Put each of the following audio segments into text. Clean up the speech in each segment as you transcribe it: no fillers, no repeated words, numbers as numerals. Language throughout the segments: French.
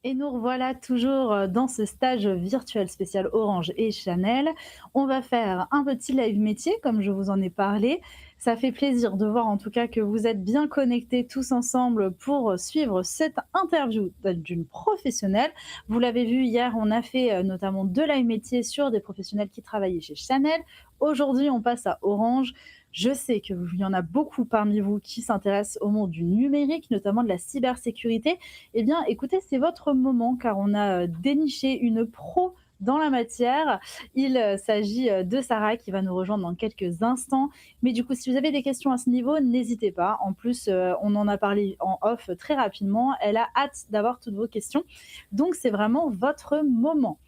Et nous revoilà toujours dans ce stage virtuel spécial Orange et Chanel. On va faire un petit live métier, comme je vous en ai parlé. Ça fait plaisir de voir en tout cas que vous êtes bien connectés tous ensemble pour suivre cette interview d'une professionnelle. Vous l'avez vu hier, on a fait notamment deux live métiers sur des professionnels qui travaillaient chez Chanel. Aujourd'hui, on passe à Orange. Je sais qu'il y en a beaucoup parmi vous qui s'intéressent au monde du numérique, notamment de la cybersécurité. Eh bien, écoutez, c'est votre moment car on a déniché une pro dans la matière. Il s'agit de Sarah qui va nous rejoindre dans quelques instants. Mais du coup, si vous avez des questions à ce niveau, n'hésitez pas. En plus, on en a parlé en off très rapidement. Elle a hâte d'avoir toutes vos questions. Donc, c'est vraiment votre moment.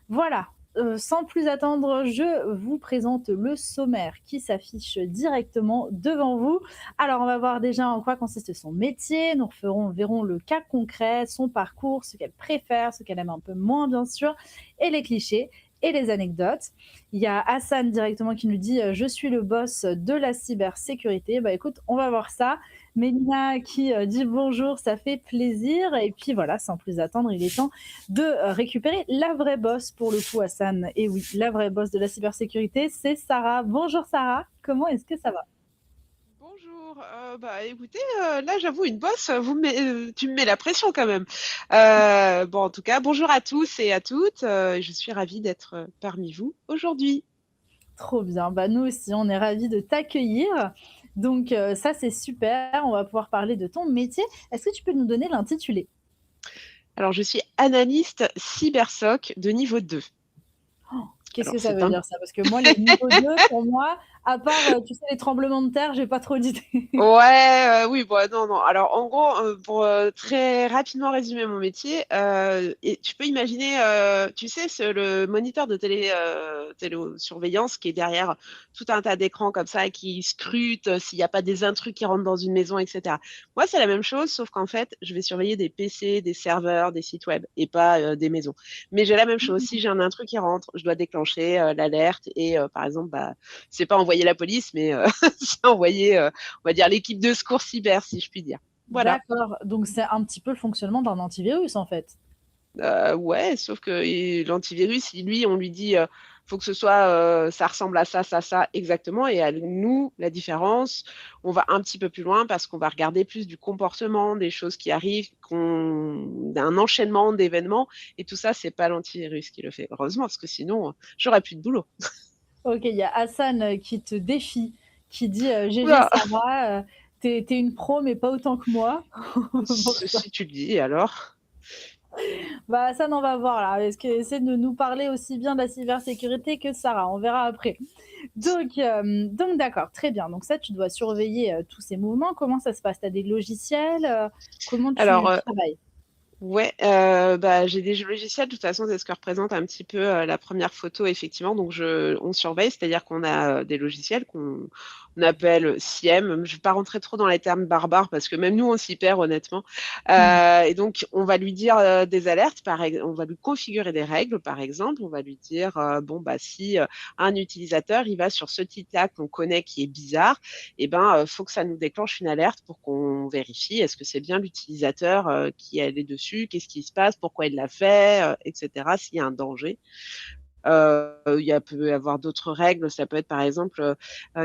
Voilà, sans plus attendre, je vous présente le sommaire qui s'affiche directement devant vous. Alors, on va voir déjà en quoi consiste son métier. Nous verrons le cas concret, son parcours, ce qu'elle préfère, ce qu'elle aime un peu moins, bien sûr, et les clichés et les anecdotes. Il y a Hassan directement qui nous dit Je suis le boss de la cybersécurité. Bah écoute, on va voir ça. Mélina qui dit bonjour, ça fait plaisir. Et puis voilà, sans plus attendre, il est temps de récupérer la vraie boss pour le coup, Hassan. Et oui, la vraie boss de la cybersécurité, c'est Sarah. Bonjour Sarah, comment est-ce que ça va? Bonjour, bah écoutez, là j'avoue une bosse, tu me mets la pression quand même. Bon en tout cas, bonjour à tous et à toutes, je suis ravie d'être parmi vous aujourd'hui. Trop bien, bah nous aussi, on est ravis de t'accueillir. Donc ça, c'est super, on va pouvoir parler de ton métier. Est-ce que tu peux nous donner l'intitulé? Alors je suis analyste cybersoc de niveau 2. Qu'est-ce Alors que ça c'est veut un dire ça? Parce que moi, les niveaux 2, pour moi, à part, tu sais, les tremblements de terre, j'ai pas trop d'idées. Ouais, oui, bon, non, non. Alors, en gros, pour très rapidement résumer mon métier, et tu peux imaginer, tu sais, le moniteur de télésurveillance qui est derrière tout un tas d'écrans comme ça et qui scrute s'il n'y a pas des intrus qui rentrent dans une maison, etc. Moi, c'est la même chose, sauf qu'en fait, je vais surveiller des PC, des serveurs, des sites web et pas des maisons. Mais j'ai la même chose. Si j'ai un intrus qui rentre, je dois déclencher l'alerte et, par exemple, bah, c'est pas envoyer la police, mais c'est envoyer on va dire l'équipe de secours cyber, si je puis dire. Voilà. D'accord, donc c'est un petit peu le fonctionnement d'un antivirus, en fait? Ouais, sauf que l'antivirus, lui, on lui dit, faut que ce soit, ça ressemble à ça, exactement. Et à nous, la différence, on va un petit peu plus loin parce qu'on va regarder plus du comportement, des choses qui arrivent, d'un enchaînement d'événements. Et tout ça, c'est pas l'antivirus qui le fait. Heureusement, parce que sinon, j'aurais plus de boulot. OK, il y a Hassan, qui te défie, qui dit, «GG Oula, Sarah, tu es une pro mais pas autant que moi». Pour ça. si tu le dis, alors. Bah, Hassan, on va voir là, est-ce que essaie de nous parler aussi bien de la cybersécurité que Sarah, on verra après. Donc d'accord, très bien. Donc ça, tu dois surveiller, tous ces mouvements. Comment ça se passe? Tu as des logiciels, comment Alors, tu travailles? ouais, bah, j'ai des logiciels, de toute façon, c'est ce que représente un petit peu, la première photo effectivement, donc on surveille, c'est-à-dire qu'on a, des logiciels qu'on on appelle SIEM. Je vais pas rentrer trop dans les termes barbares parce que même nous, on s'y perd honnêtement. Mmh. Et donc on va lui dire, des alertes, on va lui configurer des règles, par exemple. On va lui dire, bon, bah, si, un utilisateur, il va sur ce titre-là qu'on connaît qui est bizarre, et ben, faut que ça nous déclenche une alerte pour qu'on vérifie est-ce que c'est bien l'utilisateur, qui est allé dessus, qu'est-ce qui se passe, pourquoi il l'a fait, et cetera, s'il y a un danger. Peut y avoir d'autres règles, ça peut être par exemple,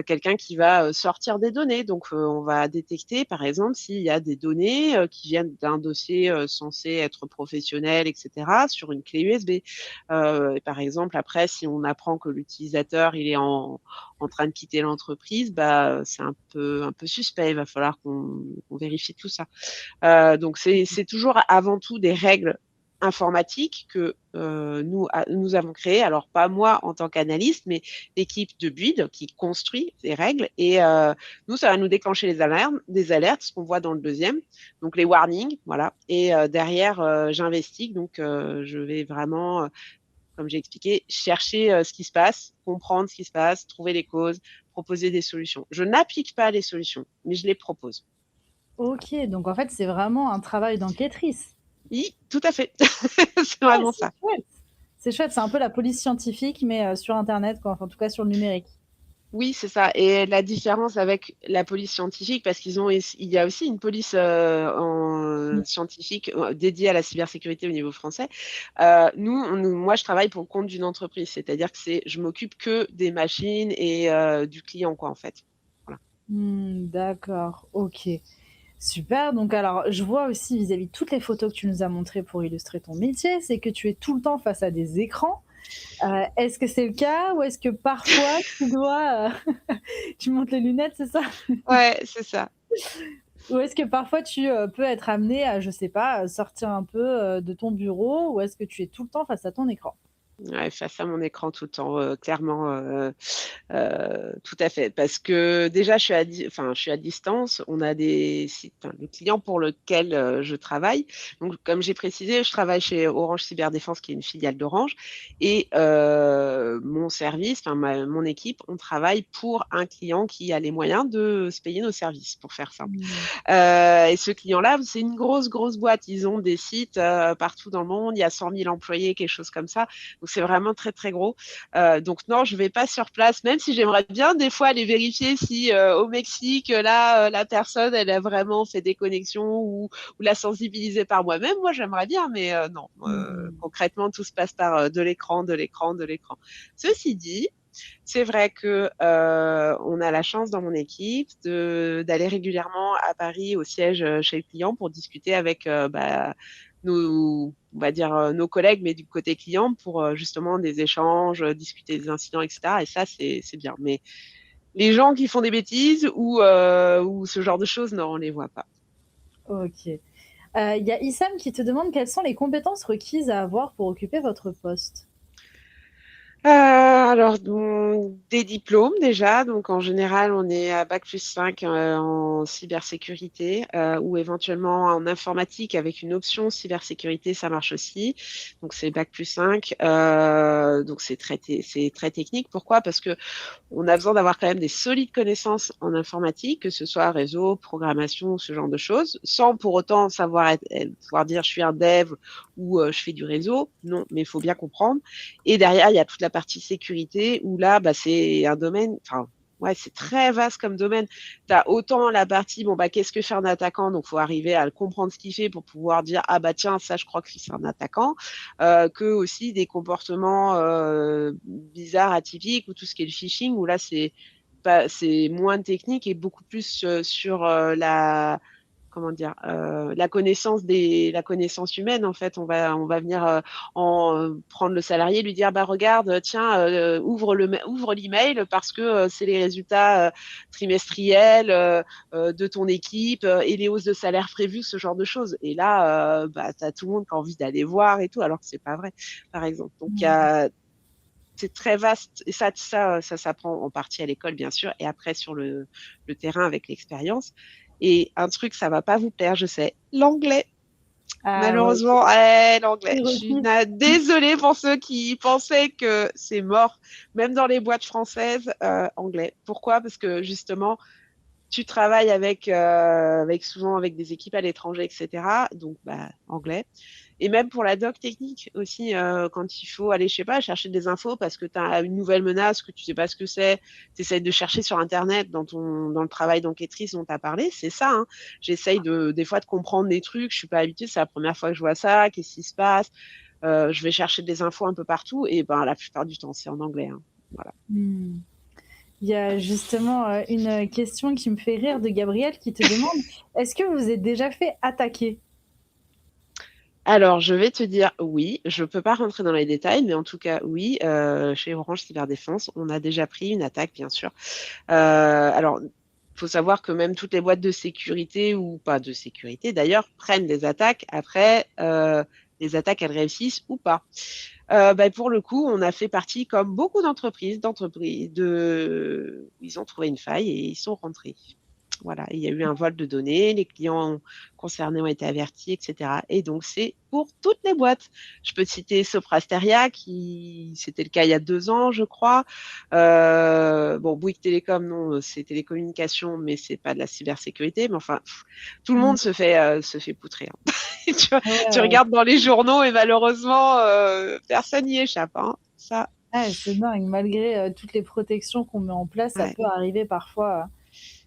quelqu'un qui va, sortir des données. Donc, on va détecter par exemple s'il y a des données, qui viennent d'un dossier, censé être professionnel et cetera, sur une clé USB. Et par exemple après si on apprend que l'utilisateur il est en train de quitter l'entreprise, bah, c'est un peu suspect, il va falloir qu'on vérifie tout ça. Donc c'est toujours avant tout des règles informatiques que, nous avons créées. Alors pas moi en tant qu'analyste, mais l'équipe de build qui construit ces règles et nous, ça va nous déclencher des alertes, ce qu'on voit dans le deuxième, donc les warnings, voilà et derrière, j'investigue donc je vais vraiment, comme j'ai expliqué, chercher, ce qui se passe, comprendre ce qui se passe, trouver les causes, proposer des solutions. Je n'applique pas les solutions, mais je les propose. OK, donc en fait, c'est vraiment un travail d'enquêtrice. Oui, tout à fait. C'est Ouais, vraiment c'est ça. chouette. C'est chouette, c'est un peu la police scientifique, mais sur internet quoi, enfin en tout cas sur le numérique. Oui, c'est ça. Et la différence avec la police scientifique, parce il y a aussi une police scientifique dédiée à la cybersécurité au niveau français. Moi, je travaille pour le compte d'une entreprise, c'est-à-dire que je m'occupe que des machines et du client, quoi, en fait. Voilà. D'accord, OK. Super, donc alors je vois aussi vis-à-vis de toutes les photos que tu nous as montrées pour illustrer ton métier, c'est que tu es tout le temps face à des écrans. Est-ce que c'est le cas ou est-ce que parfois tu dois, tu montes les lunettes, c'est ça? Ouais, c'est ça. Ou est-ce que parfois tu, peux être amené à, je sais pas, sortir un peu, de ton bureau ou est-ce que tu es tout le temps face à ton écran? Ouais, face à mon écran tout le temps, clairement, tout à fait. Parce que déjà, je suis à distance. On a des sites, enfin, le client pour lequel, je travaille, donc comme j'ai précisé, je travaille chez Orange Cyberdéfense, qui est une filiale d'Orange et mon service, enfin mon équipe, on travaille pour un client qui a les moyens de se payer nos services, pour faire simple. Mmh. Et ce client-là, c'est une grosse, grosse boîte. Ils ont des sites, partout dans le monde. Il y a 100 000 employés, quelque chose comme ça. Donc c'est vraiment très, très gros. Donc non, je vais pas sur place, même si j'aimerais bien des fois aller vérifier si, au Mexique, là, la personne, elle a vraiment fait des connexions ou la sensibiliser par moi-même. Moi, j'aimerais bien, mais non, Mmh. concrètement, tout se passe par, de l'écran, de l'écran, de l'écran. Ceci dit, c'est vrai que on a la chance dans mon équipe d'aller régulièrement à Paris au siège chez le client pour discuter avec on va dire nos collègues, mais du côté client pour justement des échanges, discuter des incidents, etc. Et ça, c'est bien. Mais les gens qui font des bêtises ou ce genre de choses, non, on les voit pas. OK. Il y a Issam qui te demande quelles sont les compétences requises à avoir pour occuper votre poste? Alors donc des diplômes déjà, donc en général on est à bac+5 en cybersécurité ou éventuellement en informatique avec une option cybersécurité, ça marche aussi. Donc c'est bac+5, donc c'est très technique. Pourquoi? Parce que on a besoin d'avoir quand même des solides connaissances en informatique, que ce soit réseau, programmation, ce genre de choses, sans pour autant pouvoir dire je suis un dev ou je fais du réseau. Non, mais il faut bien comprendre. Et derrière, il y a toute la partie sécurité où là, bah, c'est un domaine, enfin, ouais, c'est très vaste comme domaine. Tu as autant la partie, bon, bah, qu'est-ce que fait un attaquant? Donc, faut arriver à comprendre ce qu'il fait pour pouvoir dire, ah, bah, tiens, ça, je crois que c'est un attaquant, que aussi des comportements bizarres, atypiques, ou tout ce qui est le phishing, où là, c'est moins technique et beaucoup plus sur la comment dire? La connaissance humaine, en fait. On va venir, prendre le salarié, lui dire: «Bah, regarde, tiens, ouvre l'email parce que, c'est les résultats, trimestriels, de ton équipe, et les hausses de salaire prévues», ce genre de choses. Et là, bah, tu as tout le monde qui a envie d'aller voir et tout, alors que c'est pas vrai, par exemple. Donc Mmh. c'est très vaste et ça s'apprend en partie à l'école, bien sûr, et après sur le terrain avec l'expérience. Et un truc, ça va pas vous plaire, je sais, l'anglais. Ah ouais, Malheureusement, ouais, l'anglais. Je suis prérequis. désolée pour ceux qui pensaient que c'est mort, même dans les boîtes françaises, anglais. Pourquoi? Parce que justement, tu travailles avec souvent avec des équipes à l'étranger, et cetera, donc bah, anglais. Et même pour la doc technique aussi, quand il faut aller, je sais pas, chercher des infos parce que tu as une nouvelle menace, que tu sais pas ce que c'est, tu essaies de chercher sur internet dans le travail d'enquêtrice dont tu as parlé, c'est ça, hein. J'essaye des fois de comprendre des trucs, je suis pas habituée, c'est la première fois que je vois ça, qu'est-ce qui se passe? Je vais chercher des infos un peu partout et ben, la plupart du temps, c'est en anglais, hein. Voilà. Mmh. Il y a justement, une question qui me fait rire de Gabriel qui te demande: «Est-ce que vous êtes déjà fait attaquer?» Alors, je vais te dire oui, je peux pas rentrer dans les détails, mais en tout cas, oui, chez Orange Cyberdéfense, on a déjà pris une attaque, bien sûr. Alors, faut savoir que même toutes les boîtes de sécurité ou pas de sécurité d'ailleurs, prennent des attaques. Après, les attaques, elles réussissent ou pas. Bah, pour le coup, on a fait partie, comme beaucoup d'entreprises ils ont trouvé une faille et ils sont rentrés. Voilà, il y a eu un vol de données, les clients concernés ont été avertis, et cetera. Et donc, c'est pour toutes les boîtes. Je peux te citer Soprasteria, c'était le cas il y a 2 ans, je crois. Bon, Bouygues Télécom, non, c'est télécommunications, mais c'est pas de la cybersécurité. Mais enfin, tout le Mmh. monde se fait poutrer, hein. Tu vois, Ouais, tu ouais. regardes dans les journaux et malheureusement, personne n'y échappe, hein. Ça, Ah, c'est dingue, malgré, toutes les protections qu'on met en place, ça Ouais, peut arriver parfois.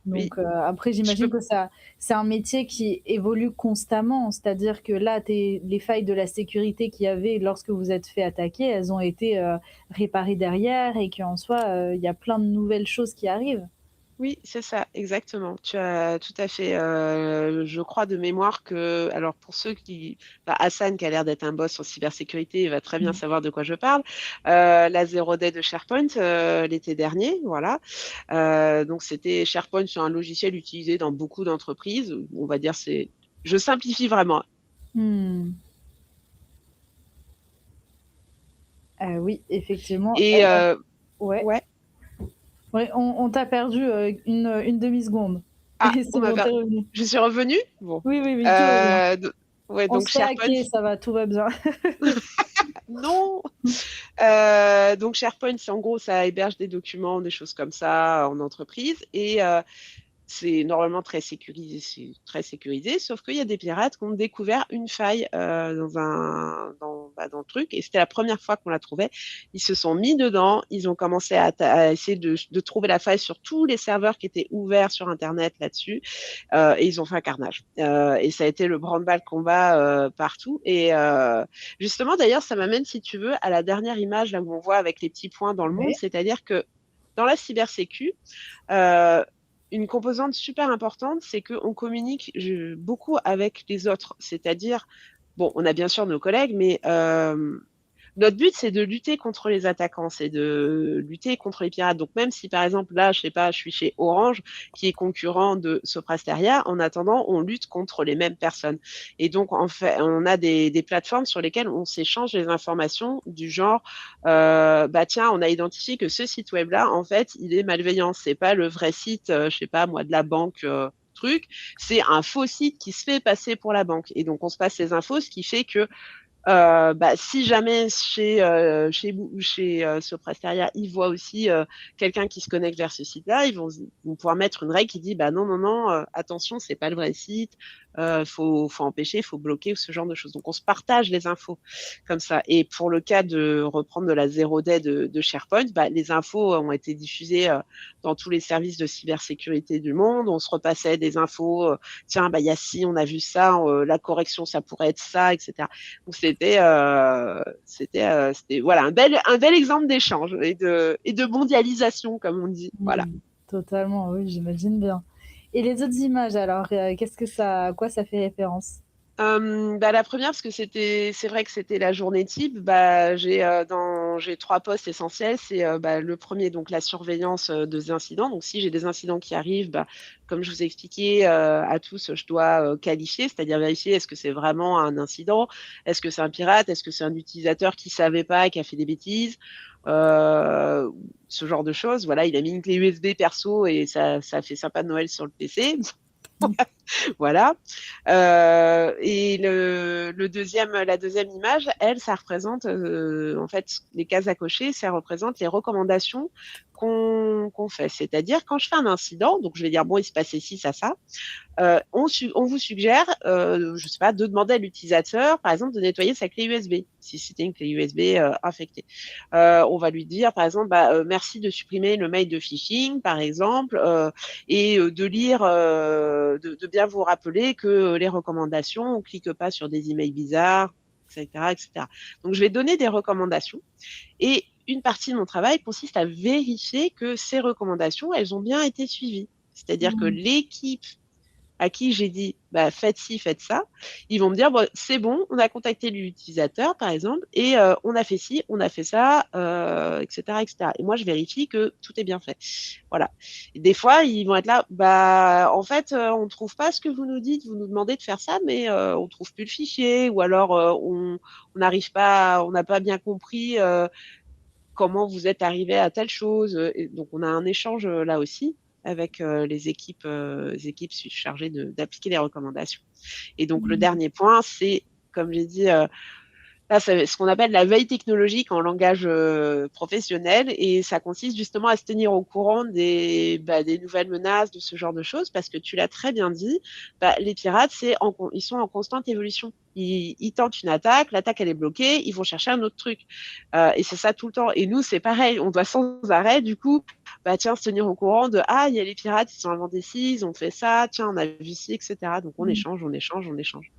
oui, Donc, après je j'imagine peux que ça c'est un métier qui évolue constamment. C'est-à-dire que là, tu les failles de la sécurité qu'il y avait lorsque vous êtes fait attaquer, elles ont été, réparées derrière et qu'en soi, il y a plein de nouvelles choses qui arrivent. oui, c'est ça, exactement. Tu as tout à fait, je crois de mémoire que alors pour ceux qui bah, Hassan qui a l'air d'être un boss en cybersécurité, il va très bien Mmh. savoir de quoi je parle. La Zero Day de SharePoint, l'été dernier, voilà. Donc c'était SharePoint sur un logiciel utilisé dans beaucoup d'entreprises. On va dire c'est je simplifie vraiment. Mmh. Oui, effectivement, Et ouais, ouais. ouais, on t'a perdu, une demi-seconde Ah, et on c'est m'a bon, per tu revenu. je suis revenue? Bon. Oui, oui, oui, tout va bien. Do ouais, On donc se fait SharePoint hacker, ça va, tout va bien. non! Donc SharePoint, c'est en gros, ça héberge des documents, des choses comme ça en entreprise et c'est normalement très sécurisé, sauf qu'il y a des pirates qui ont découvert une faille, dans le truc et c'était la première fois qu'on la trouvait. Ils se sont mis dedans, ils ont commencé à essayer de trouver la faille sur tous les serveurs qui étaient ouverts sur internet là-dessus, et ils ont fait un carnage. Et ça a été le branle-bas de combat, partout et justement d'ailleurs ça m'amène si tu veux à la dernière image là où on voit avec les petits points dans le monde, Ouais. c'est-à-dire que dans la cybersécu, euh, une composante super importante, c'est qu'on communique beaucoup avec les autres. C'est-à-dire, bon, on a bien sûr nos collègues, mais notre but, c'est de lutter contre les attaquants, c'est de lutter contre les pirates. Donc même si, par exemple, là, je sais pas, je suis chez Orange, qui est concurrent de Soprasteria, en attendant, on lutte contre les mêmes personnes. Et donc, en fait, on a des plateformes sur lesquelles on s'échange des informations du genre, bah tiens, on a identifié que ce site web-là, en fait, il est malveillant. C'est pas le vrai site, je sais pas, moi, de la banque. Truc, c'est un faux site qui se fait passer pour la banque. Et donc, on se passe ces infos, ce qui fait que bah, si jamais chez Soprasteria, ils voient aussi quelqu'un qui se connecte vers ce site-là, vont pouvoir mettre une règle qui dit bah non, non, non, attention, c'est pas le vrai site, faut empêcher, faut bloquer, ce genre de choses. Donc on se partage les infos comme ça. Et pour le cas de reprendre de la zero day de SharePoint, bah, les infos ont été diffusées dans tous les services de cybersécurité du monde. On se repassait des infos, tiens, bah il y a ci, on a vu ça, la correction, ça pourrait être ça, etc. Donc c'était voilà un bel exemple d'échange et de mondialisation comme on dit. Voilà. Mmh. Totalement, oui, j'imagine bien. Et les autres images alors, qu'est-ce que ça à quoi ça fait référence? Bah, la première parce que c'est vrai que c'était la journée type, bah, j'ai 3 postes essentiels. C'est, bah, le premier donc la surveillance, des incidents. Donc si j'ai des incidents qui arrivent, bah, comme je vous ai expliqué, à tous, je dois, qualifier, c'est-à-dire vérifier est-ce que c'est vraiment un incident? Est-ce que c'est un pirate? Est-ce que c'est un utilisateur qui savait pas et qui a fait des bêtises? Heu, Ce genre de choses. Voilà, il a mis une clé USB perso et ça a fait sympa de Noël sur le PC. Mmh. Voilà. Et la deuxième image, elle, ça représente en fait les cases à cocher, ça représente les recommandations qu'on fait. C'est-à-dire quand je fais un incident, donc je vais dire bon, il se passait ci, ça. On vous suggère, je sais pas, de demander à l'utilisateur, par exemple, de nettoyer sa clé USB, si c'était une clé USB infectée. On va lui dire, par exemple, bah, merci de supprimer le mail de phishing, par exemple, et de lire, de bien vous rappeler que les recommandations, on clique pas sur des emails bizarres, etc., etc. Donc, je vais donner des recommandations et une partie de mon travail consiste à vérifier que ces recommandations, elles ont bien été suivies. C'est-à-dire que Mmh. l'équipe à qui j'ai dit bah, faites ci, faites ça, ils vont me dire bon, c'est bon, on a contacté l'utilisateur par exemple et on a fait ci, on a fait ça, etc., etc. Et moi je vérifie que tout est bien fait. Voilà. Et des fois ils vont être là, bah en fait on trouve pas ce que vous nous dites, vous nous demandez de faire ça, mais on trouve plus le fichier ou alors on n'arrive pas, on n'a pas bien compris. Comment vous êtes arrivé à telle chose. Et donc, on a un échange là aussi avec les équipes chargées d'appliquer les recommandations. Et donc, le Mmh. dernier point, c'est, comme j'ai dit, Là, c'est ce qu'on appelle la veille technologique en langage professionnel, et ça consiste justement à se tenir au courant des nouvelles menaces, de ce genre de choses, parce que tu l'as très bien dit, les pirates, ils sont en constante évolution. Ils tentent une attaque, l'attaque elle est bloquée, ils vont chercher un autre truc. Et c'est ça tout le temps. Et nous, c'est pareil, on doit sans arrêt, du coup, tiens, se tenir au courant de, ah, il y a les pirates, ils sont inventés ci, ils ont fait ça, tiens, on a vu ci, etc. Donc on Mmh. échange, on échange, on échange.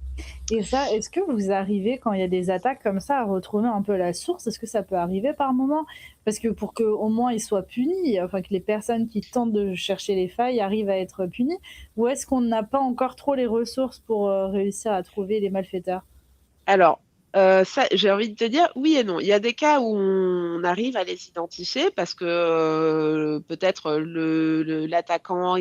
Et ça, est-ce que vous arrivez, quand il y a des attaques comme ça, à retrouver un peu la source? Est-ce que ça peut arriver par moment? Parce que pour qu'au moins ils soient punis, enfin que les personnes qui tentent de chercher les failles arrivent à être punies? Ou est-ce qu'on n'a pas encore trop les ressources pour, réussir à trouver les malfaiteurs? Alors, ça, j'ai envie de te dire oui et non. Il y a des cas où on arrive à les identifier parce que, peut-être l'attaquant,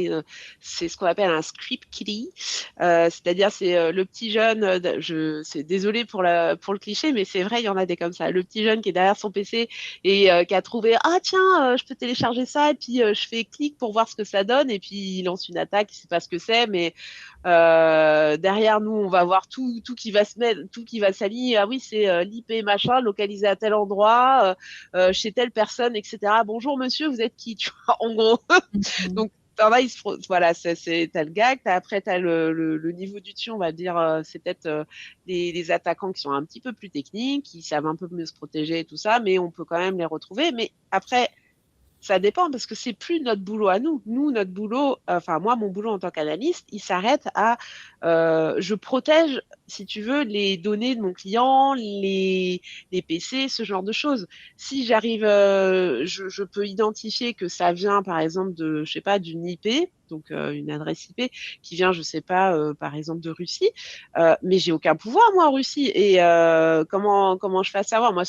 c'est ce qu'on appelle un script kiddie, c'est-à-dire c'est, le petit jeune, c'est désolé pour le cliché, mais c'est vrai, il y en a des comme ça. Le petit jeune qui est derrière son PC et qui a trouvé: «Ah tiens, je peux télécharger ça et puis, je fais clic pour voir ce que ça donne», et puis il lance une attaque, il sait pas ce que c'est, mais derrière nous, on va voir tout qui va se mettre, tout qui va s'aligner. Ah oui, c'est l'IP machin, localisé à tel endroit, chez telle personne, etc. Bonjour monsieur, vous êtes qui? Tu vois, en gros. Mmh. Donc, voilà, t'as le gag, après, t'as le niveau du dessus, on va dire, c'est peut-être les attaquants qui sont un petit peu plus techniques, qui savent un peu mieux se protéger et tout ça, mais on peut quand même les retrouver. Mais après, ça dépend parce que c'est plus notre boulot à nous. Nous, notre boulot, enfin moi, mon boulot en tant qu'analyste, il s'arrête à, je protège, si tu veux, les données de mon client, les PC, ce genre de choses. Si j'arrive, je peux identifier que ça vient, par exemple, je sais pas, d'une IP, donc une adresse IP qui vient, je sais pas, par exemple de Russie, mais j'ai aucun pouvoir moi en Russie. Et comment je fais savoir? Moi,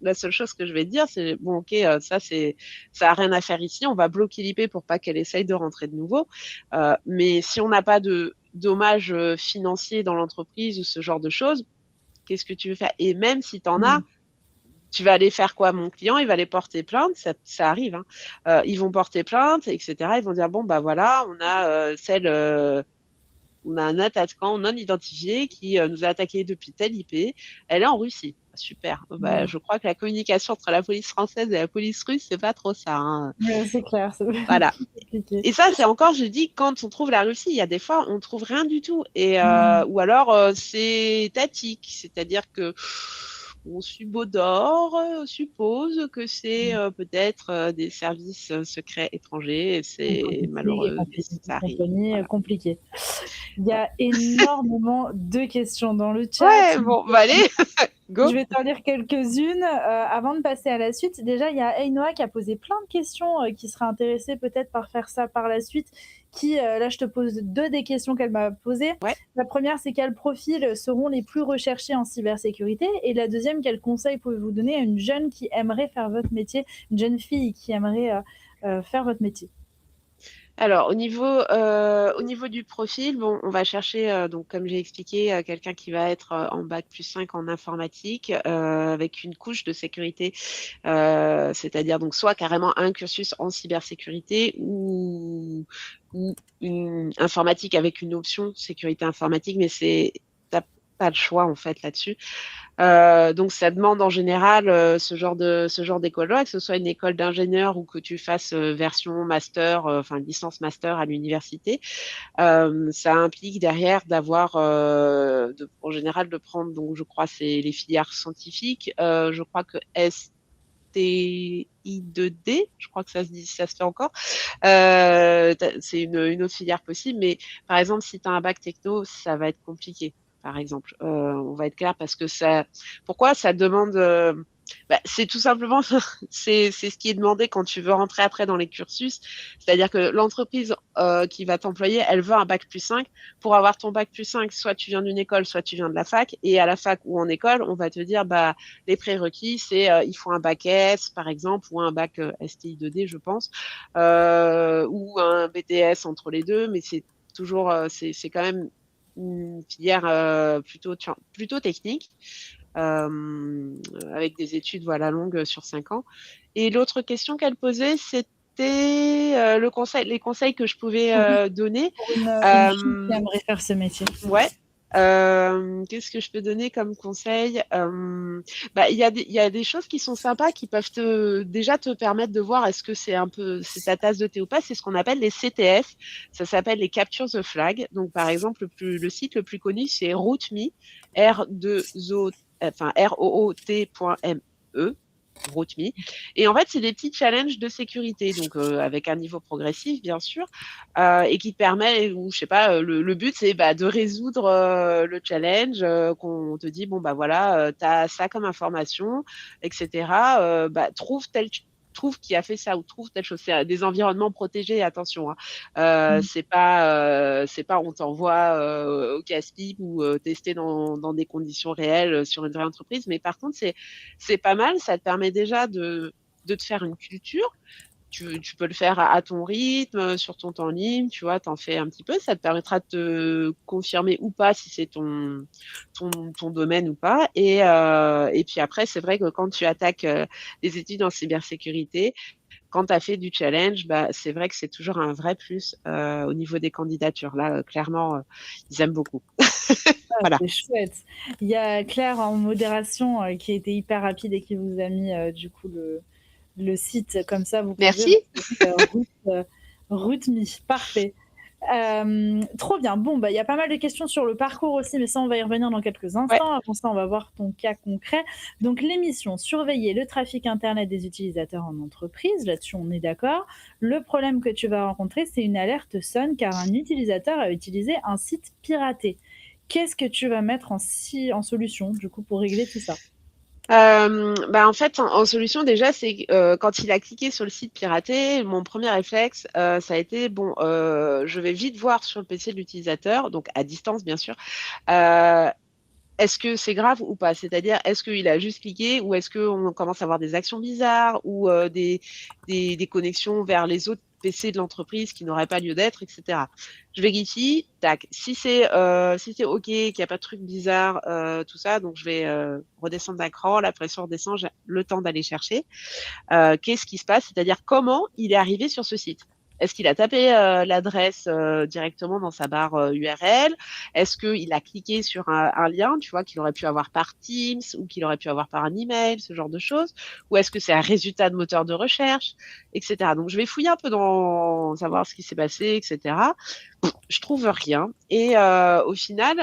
la seule chose que je vais te dire, c'est bon, ok, ça a rien à faire ici, on va bloquer l'IP pour pas qu'elle essaye de rentrer de nouveau. Mais si on n'a pas de dommages financiers dans l'entreprise ou ce genre de choses, qu'est-ce que tu veux faire? Et même si tu en as, Mmh. tu vas aller faire quoi? Mon client, il va aller porter plainte, ça arrive, hein. Ils vont porter plainte, etc. Ils vont dire, bon, bah voilà, on a un attaquant non identifié qui nous a attaqué depuis telle IP. Elle est en Russie. Super. Mmh. Je crois que la communication entre la police française et la police russe, c'est pas trop ça, hein. Ouais, c'est clair, c'est Voilà. compliqué. Et ça, c'est encore, je dis, quand on trouve la Russie, il y a des fois, on trouve rien du tout. Et, Mmh. ou alors, c'est étatique, c'est-à-dire que on subodore, suppose que c'est peut-être des services secrets étrangers. Et Ou c'est politique et malheureux, mais compagnie ça arrive. compagnie, Voilà. compliqué. Il y a énormément de questions dans le chat. Ouais, bon, bah allez, Je go. vais t'en lire quelques-unes, avant de passer à la suite. Déjà, il y a Ainoa qui a posé plein de questions, qui serait intéressée peut-être par faire ça par la suite, là, je te pose 2 des questions qu'elle m'a posées. Ouais. La première, c'est quels profils seront les plus recherchés en cybersécurité? Et la deuxième, quels conseils pouvez-vous donner à une jeune qui aimerait faire votre métier, une jeune fille qui aimerait, faire votre métier? Alors au niveau du profil, bon, on va chercher, donc comme j'ai expliqué, quelqu'un qui va être, en bac+5 en informatique, avec une couche de sécurité, c'est-à-dire donc soit carrément un cursus en cybersécurité ou une informatique avec une option sécurité informatique, mais tu pas le choix en fait là-dessus. Donc ça demande en général, ce genre d'école-là, que ce soit une école d'ingénieur ou que tu fasses, version master, enfin licence master à l'université. Ça implique derrière d'avoir, en général de prendre, donc je crois c'est les filières scientifiques, je crois que STI2D, je crois que ça se fait encore. C'est une autre filière possible, mais par exemple, si tu as un bac techno, ça va être compliqué, par exemple. On va être clair parce que pourquoi ça demande, c'est tout simplement, c'est ce qui est demandé quand tu veux rentrer après dans les cursus. C'est-à-dire que l'entreprise qui va t'employer, elle veut un bac+5. Pour avoir ton bac+5, soit tu viens d'une école, soit tu viens de la fac. Et à la fac ou en école, on va te dire, les prérequis, c'est il faut un bac S, par exemple, ou un bac STI2D, je pense, ou un BTS entre les deux. Mais c'est toujours, c'est quand même une filière plutôt technique, avec des études voilà, longues sur 5 ans. Et l'autre question qu'elle posait, c'était les conseils que je pouvais Oui, donner. pour une fille qui Euh, aimerait faire ce métier. ouais. Qu'est-ce que je peux donner comme conseil? Bah, il y a des choses qui sont sympas qui peuvent déjà te permettre de voir est-ce que c'est ta tasse de thé ou pas. C'est ce qu'on appelle les CTF. Ça s'appelle les Capture the Flag. Donc, par exemple, le site le plus connu, c'est RootMe, ROOT.me. RootMe. Et en fait, c'est des petits challenges de sécurité, donc avec un niveau progressif, bien sûr, et qui te permet, ou je sais pas, le but, c'est de résoudre le challenge, qu'on te dit, bon, bah voilà, tu as ça comme information, etc. Trouve qui a fait ça ou trouve telle chose. C'est des environnements protégés, attention. Hein. Mmh. C'est pas on t'envoie au casse-pipe ou tester dans des conditions réelles sur une vraie entreprise. Mais par contre, c'est pas mal. Ça te permet déjà de te faire une culture. Tu peux le faire à ton rythme, sur ton temps libre, tu vois, t'en fais un petit peu. Ça te permettra de te confirmer ou pas si c'est ton domaine ou pas. Et puis après, c'est vrai que quand tu attaques des études en cybersécurité, quand tu as fait du challenge, c'est vrai que c'est toujours un vrai plus au niveau des candidatures. Là, clairement, ils aiment beaucoup. Ah, Voilà. c'est chouette. Il y a Claire en modération, qui a été hyper rapide et qui vous a mis, du coup le site comme ça vous pouvez Merci. retrouver, RootMe. Parfait. Trop bien. Bon, bah, il y a pas mal de questions sur le parcours aussi, mais ça, on va y revenir dans quelques Ouais. instants. Avant ça, on va voir ton cas concret. Donc, l'émission, surveiller le trafic internet des utilisateurs en entreprise. Là-dessus, on est d'accord. Le problème que tu vas rencontrer, c'est une alerte sonne car un utilisateur a utilisé un site piraté. Qu'est-ce que tu vas mettre en solution, du coup, pour régler tout ça? En fait, en solution, déjà, c'est quand il a cliqué sur le site piraté, mon premier réflexe, ça a été, bon, je vais vite voir sur le PC de l'utilisateur, donc à distance, bien sûr, euh, est-ce que c'est grave ou pas? C'est-à-dire, est-ce qu'il a juste cliqué ou est-ce qu'on commence à avoir des actions bizarres ou des connexions vers les autres PC de l'entreprise qui n'auraient pas lieu d'être, etc. Je vérifie, tac. Si c'est OK, qu'il n'y a pas de truc bizarre, tout ça, donc je vais redescendre d'un cran, la pression redescend, j'ai le temps d'aller chercher. Qu'est-ce qui se passe? C'est-à-dire comment il est arrivé sur ce site? Est-ce qu'il a tapé l'adresse directement dans sa barre URL? Est-ce qu'il a cliqué sur un lien, tu vois, qu'il aurait pu avoir par Teams ou qu'il aurait pu avoir par un email, ce genre de choses? Ou est-ce que c'est un résultat de moteur de recherche, etc. Donc, je vais fouiller un peu dans savoir ce qui s'est passé, etc. Je trouve rien. Et au final,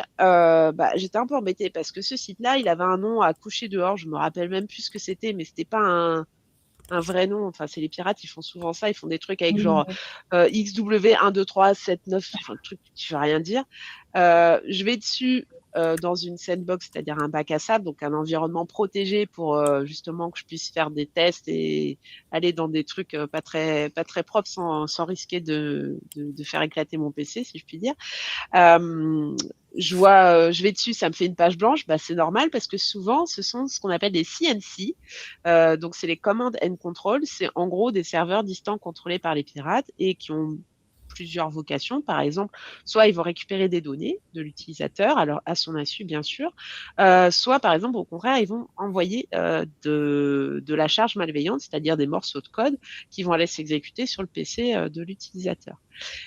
j'étais un peu embêtée parce que ce site-là, il avait un nom à coucher dehors. Je me rappelle même plus ce que c'était, mais c'était pas un vrai nom. Enfin, c'est les pirates, ils font souvent ça. Ils font des trucs avec Oui, genre XW 1, 2, 3, 7, 9, enfin, le truc qui veut rien dire. Je vais dessus dans une sandbox, c'est-à-dire un bac à sable, donc un environnement protégé pour justement que je puisse faire des tests et aller dans des trucs pas très propres sans risquer de faire éclater mon PC, si je puis dire. Euh, je vais dessus, ça me fait une page blanche. C'est normal parce que souvent, ce sont ce qu'on appelle des CNC. Donc, c'est les Command and Control. C'est en gros des serveurs distants contrôlés par les pirates et qui ont plusieurs vocations. Par exemple, soit ils vont récupérer des données de l'utilisateur, alors à son insu, bien sûr. Soit, par exemple, au contraire, ils vont envoyer de la charge malveillante, c'est-à-dire des morceaux de code qui vont aller s'exécuter sur le PC de l'utilisateur.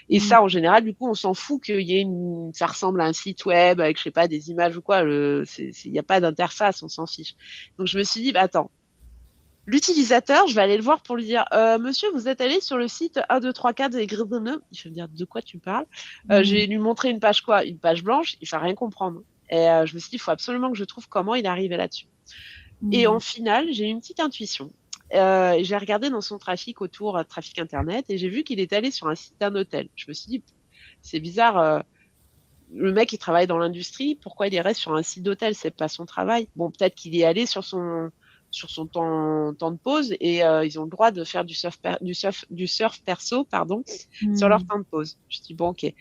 Et mmh. ça, en général, du coup, on s'en fout qu'il y ait ça ressemble à un site web avec, je sais pas, des images ou quoi. Il n'y a pas d'interface, on s'en fiche. Donc, je me suis dit, attends, l'utilisateur, je vais aller le voir pour lui dire, monsieur, vous êtes allé sur le site 1, 2, 3, 4 et Grenoble. Il va me dire, de quoi tu parles? Je Mmh. vais lui montrer une page quoi? Une page blanche. Il va rien comprendre. Et je me suis dit, il faut absolument que je trouve comment il est arrivé là-dessus. Et Mmh. en final, j'ai eu une petite intuition. J'ai regardé dans son trafic autour, trafic internet, et j'ai vu qu'il est allé sur un site d'un hôtel. Je me suis dit, c'est bizarre, le mec il travaille dans l'industrie, pourquoi il irait sur un site d'hôtel? C'est pas son travail. Bon, peut-être qu'il y est allé sur son temps de pause et ils ont le droit de faire du surf perso, pardon, sur leur Mmh. temps de pause. Je dis bon, ok. Et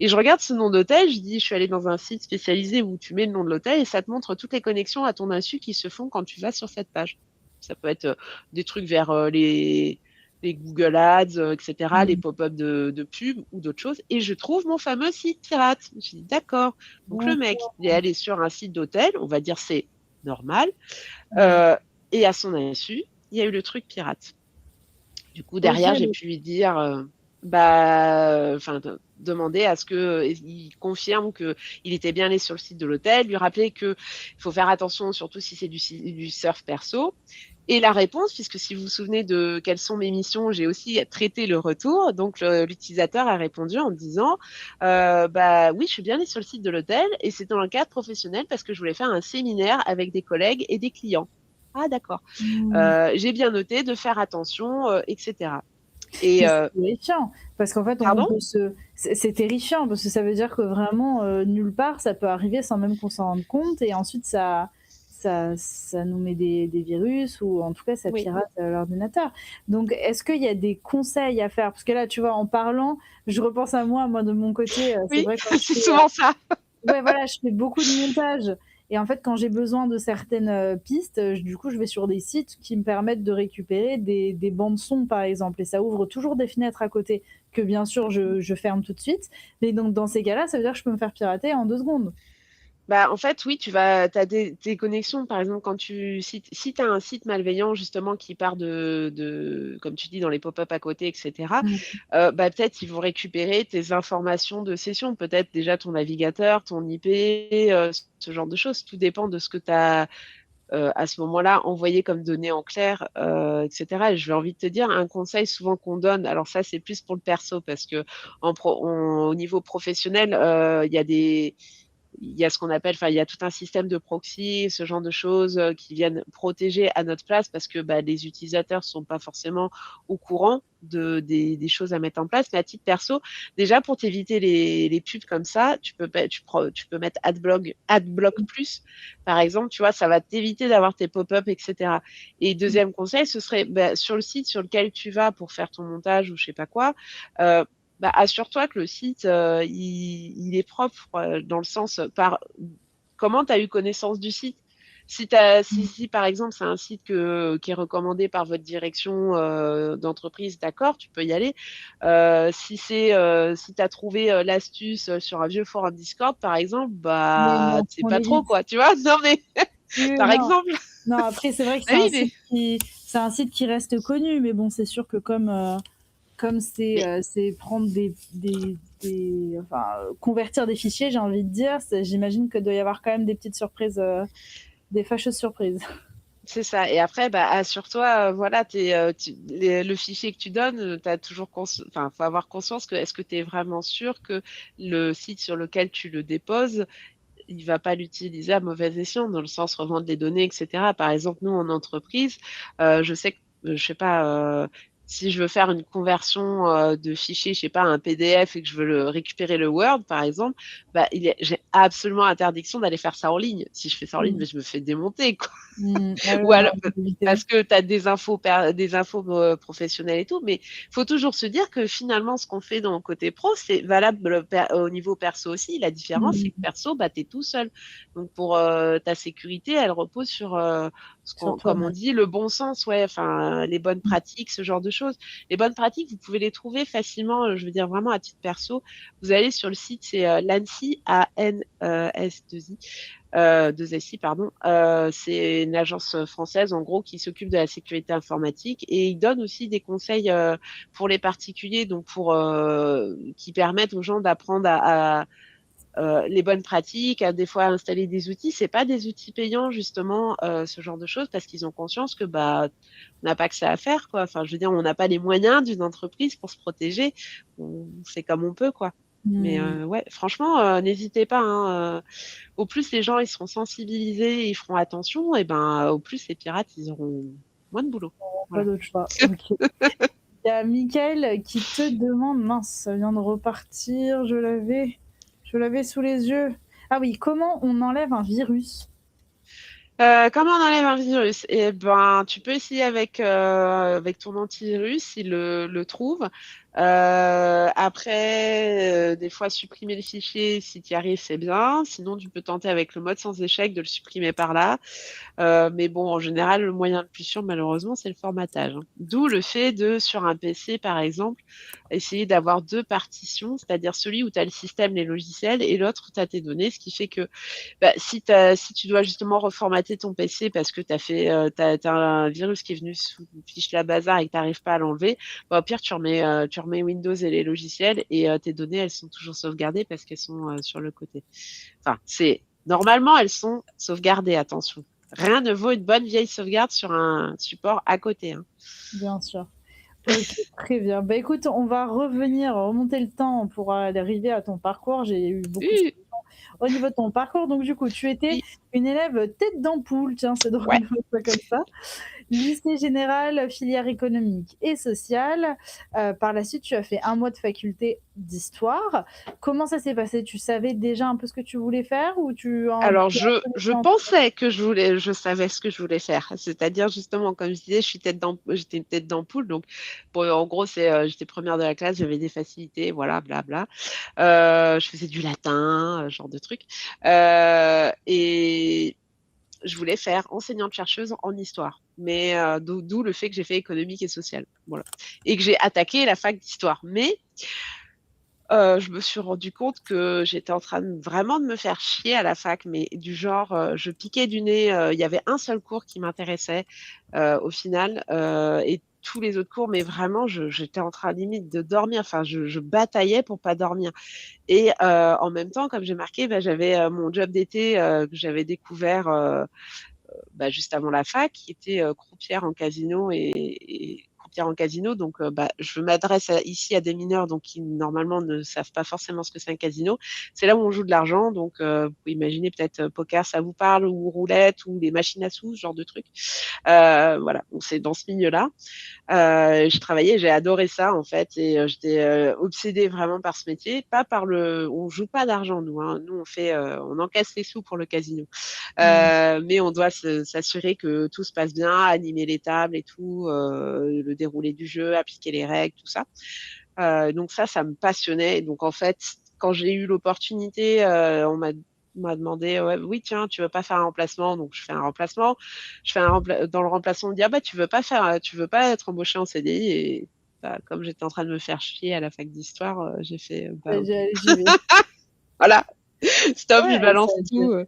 je regarde ce nom d'hôtel, je dis je suis allée dans un site spécialisé où tu mets le nom de l'hôtel et ça te montre toutes les connexions à ton insu qui se font quand tu vas sur cette page. Ça peut être des trucs vers les Google Ads, etc., les Mmh. pop-up de pub ou d'autres choses. Et je trouve mon fameux site pirate. Je me suis dit, d'accord. Donc le mec, D'accord. il est allé sur un site d'hôtel, on va dire c'est normal. Ouais. Euh, et à son insu, il y a eu le truc pirate. Du coup, OK, derrière, j'ai donc pu lui dire. enfin, demander à ce qu'il confirme qu'il était bien allé sur le site de l'hôtel, lui rappeler qu'il faut faire attention, surtout si c'est du surf perso. Et la réponse, puisque si vous vous souvenez de quelles sont mes missions, j'ai aussi traité le retour. Donc, l'utilisateur a répondu en disant, bah oui, je suis bien allé sur le site de l'hôtel et c'est dans le cadre professionnel parce que je voulais faire un séminaire avec des collègues et des clients. Ah, d'accord. Mmh. J'ai bien noté de faire attention, etc. Et, Mais c'est terrifiant parce qu'en fait, on pardon? peut se c'est terrifiant parce que ça veut dire que vraiment, nulle part, ça peut arriver sans même qu'on s'en rende compte et ensuite ça nous met des virus ou en tout cas, ça Oui. pirate, l'ordinateur. Donc est-ce qu'il y a des conseils à faire? Parce que là, tu vois, en parlant, je repense à moi de mon côté, c'est Oui, vrai quand je c'est fais, souvent ça. ouais, voilà, je fais beaucoup de montage et en fait, quand j'ai besoin de certaines, pistes, du coup, je vais sur des sites qui me permettent de récupérer des bandes son, par exemple et ça ouvre toujours des fenêtres à côté que bien sûr je ferme tout de suite. Mais donc dans ces cas-là, ça veut dire que je peux me faire pirater en 2 secondes. Bah, en fait, oui, t'as des connexions, par exemple, si tu as un site malveillant, justement, qui part comme tu dis, dans les pop-up à côté, etc., Mmh. bah, peut-être ils vont récupérer tes informations de session, peut-être déjà ton navigateur, ton IP, ce genre de choses. Tout dépend de ce que tu as à ce moment-là envoyé comme données en clair, etc. Et je vais envie de te dire, un conseil souvent qu'on donne, alors ça, c'est plus pour le perso, parce que au niveau professionnel, il y a ce qu'on appelle, enfin, il y a tout un système de proxy, ce genre de choses qui viennent protéger à notre place parce que bah, les utilisateurs sont pas forcément au courant des choses à mettre en place. Mais à titre perso, déjà pour t'éviter les pubs comme ça, tu peux mettre AdBlock plus, par exemple, tu vois, ça va t'éviter d'avoir tes pop-up, etc. Et deuxième conseil, ce serait bah, sur le site sur lequel tu vas pour faire ton montage ou je sais pas quoi, euh, bah, assure-toi que le site, il est propre dans le sens par comment tu as eu connaissance du site. Si par exemple c'est un site qui est recommandé par votre direction d'entreprise, d'accord, tu peux y aller. Si tu as trouvé l'astuce sur un vieux forum Discord, par exemple, Oui, bah non, c'est on pas trop évite. quoi, tu vois. Non mais Oui, oui, par non. exemple, Non, après c'est vrai que bah oui, mais c'est un site qui reste connu, mais bon, c'est sûr que comme mais c'est prendre enfin, convertir des fichiers, j'ai envie de dire, j'imagine que doit y avoir quand même des petites surprises, des fâcheuses surprises. c'est ça. Et après, bah, assure-toi, voilà, le fichier que tu donnes, t'as toujours enfin, faut avoir conscience que est-ce que tu es vraiment sûr que le site sur lequel tu le déposes, il va pas l'utiliser à mauvais escient, dans le sens revendre les données, etc. Par exemple, nous, en entreprise, je sais que, je sais pas, si je veux faire une conversion de fichier, je sais pas, un PDF et que je veux récupérer le Word, par exemple, bah, j'ai absolument interdiction d'aller faire ça en ligne. Si je fais ça en ligne, mais Mmh. je me fais démonter, quoi. Mmh. Ah Ou ouais, non, alors, faut éviter. parce que tu as des infos professionnelles et tout, mais faut toujours se dire que finalement, ce qu'on fait dans le côté pro, c'est valable au niveau perso aussi. La différence, c'est que Mmh. perso, bah, tu es tout seul. Donc, pour ta sécurité, elle repose sur, Sur comme on toi-même. dit, le bon sens, ouais, enfin, les bonnes Mmh. pratiques, ce genre de choses. Les bonnes pratiques, vous pouvez les trouver facilement, je veux dire vraiment à titre perso. Vous allez sur le site, c'est l'ANSI, A-N-S-2-I, 2SI, pardon. C'est une agence française, en gros, qui s'occupe de la sécurité informatique et ils donnent aussi des conseils pour les particuliers, donc qui permettent aux gens d'apprendre les bonnes pratiques, à des fois installer des outils. C'est pas des outils payants, justement, ce genre de choses, parce qu'ils ont conscience que bah on n'a pas que ça à faire, quoi. Enfin, je veux dire, on n'a pas les moyens d'une entreprise pour se protéger. On fait comme on peut, quoi. Mais Mmh. ouais, franchement, n'hésitez pas, hein, au plus les gens ils seront sensibilisés et ils feront attention, et ben au plus les pirates ils auront moins de boulot. Pas Voilà. d'autre choix. OK. Il y a Mickaël qui te demande mince, ça vient de repartir, je l'avais sous les yeux. Ah oui, comment on enlève un virus? Comment on enlève un virus? Eh ben, tu peux essayer avec ton antivirus s'il le trouve. Après, des fois, supprimer le fichier, si tu y arrives, c'est bien. Sinon, tu peux tenter avec le mode sans échec de le supprimer par là. Mais bon, en général, le moyen le plus sûr, malheureusement, c'est le formatage, hein. D'où le fait de, sur un PC, par exemple, essayer d'avoir deux partitions, c'est-à-dire celui où tu as le système, les logiciels, et l'autre où tu as tes données, ce qui fait que bah, si tu dois justement reformater formaté ton PC parce que t'as un virus qui est venu sous fiche la bazar et que t'arrives pas à l'enlever, bah, au pire, tu remets Windows et les logiciels et tes données, elles sont toujours sauvegardées parce qu'elles sont sur le côté. Enfin, normalement, elles sont sauvegardées, attention. Rien ne vaut une bonne vieille sauvegarde sur un support à côté, hein. Bien sûr. OK, très bien. Bah, écoute, on va remonter le temps pour arriver à ton parcours. J'ai eu beaucoup de Oui, questions au niveau de ton parcours. Donc du coup, tu étais oui, une élève tête d'ampoule, tiens, c'est drôle ouais. de voir ça comme ça. Lycée général, filière économique et sociale. Par la suite, tu as fait un mois de faculté d'histoire. Comment ça s'est passé? Tu savais déjà un peu ce que tu voulais faire ou Alors, tu as un peu je laissé pensais que je savais ce que je voulais faire. C'est-à-dire, justement, comme je disais, j'étais une tête d'ampoule. Donc, bon, en gros, j'étais première de la classe, j'avais des facilités, voilà, blabla. Je faisais du latin, genre de truc. Et je voulais faire enseignante-chercheuse en histoire. Mais d'où le fait que j'ai fait économique et sociale. Voilà. Et que j'ai attaqué la fac d'histoire. Mais je me suis rendu compte que j'étais en train vraiment de me faire chier à la fac, mais du genre, je piquais du nez. Il y avait un seul cours qui m'intéressait au final, et tous les autres cours, mais vraiment, j'étais en train limite de dormir. Enfin, je bataillais pour pas dormir. Et en même temps, comme j'ai marqué, bah, j'avais mon job d'été que j'avais découvert bah, juste avant la fac, qui était croupière en casino et croupière en casino. Donc, bah, je m'adresse ici à des mineurs donc qui normalement ne savent pas forcément ce que c'est un casino. C'est là où on joue de l'argent. Donc, vous pouvez imaginer peut-être poker, ça vous parle, ou roulette, ou les machines à sous, ce genre de trucs. Voilà, donc c'est dans ce milieu-là. Je travaillais, j'ai adoré ça en fait, et j'étais obsédée vraiment par ce métier, pas par on joue pas d'argent nous, hein. Nous on encaisse les sous pour le casino, Mmh. mais on doit s'assurer que tout se passe bien, animer les tables et tout, le déroulé du jeu, appliquer les règles, tout ça. Donc ça me passionnait. Donc en fait, quand j'ai eu l'opportunité, on m'a demandé, ouais, oui, tiens, tu veux pas faire un remplacement? Donc je fais un remplacement. Dans le remplacement, on me dit, ah bah tu veux pas être embauché en CDI? Et bah, comme j'étais en train de me faire chier à la fac d'histoire, j'ai fait, bah ok. J'y vais. Voilà, stop, je Ouais, ça balance a tout. duré